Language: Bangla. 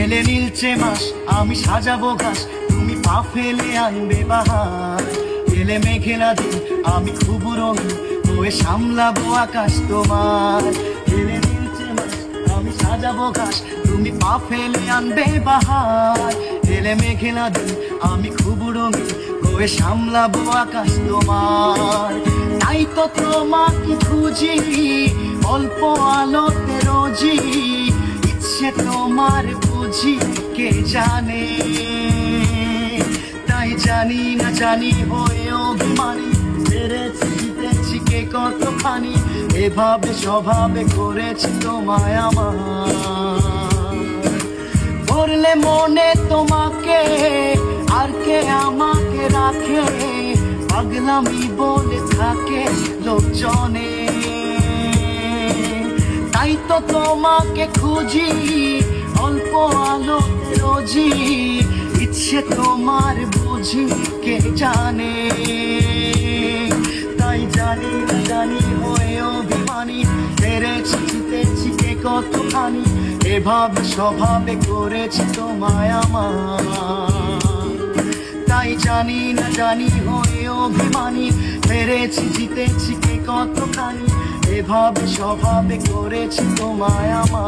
এলে নীলচে মাস আমি সাজাবো ঘাস, তুমি পা ফেলে আনবে বাহার। এলে মেঘেলা দিন আমি খুব রঙিন হয়ে সামলাবো আকাশ তোমার। এলে নীলচে মাস আমি সাজাবো ঘাস, তুমি পা ফেলে আনবে বাহার। এলে মেঘেলা দিন আমি খুব রঙিন হয়ে সামলাবো আকাশ তোমার। তাই তো তোমাকে খুঁজি অল্প আলোতে রোজি, ইচ্ছে তোমার বুঝি কে জানে। তাই জানি না জানি হয়ে অভিমানী, হেরেছি জিতেছি কে কতখানি, এভাবে স্বভাবে করেছি তোমায় আমার। করলে মনে তোমাকে আর কে আমাকে রাখে, পাগলামি বলে থাকে লোকজনে। তাই তো তোমাকে খুঁজি অল্প আলোতে রোজি, ইচ্ছে তোমার বুঝি কে জানে। তাই জানি না জানি হয়ে অভিমানী, হেরেছি জিতেছি কে কতখানি, এভাবে স্বভাবে করেছি তোমায় আমার। তাই জানি না জানি হয়ে অভিমানী, হেরেছি জিতেছি কে কতখানি, এভাবে স্বভাবে করেছি তোমায় আমার।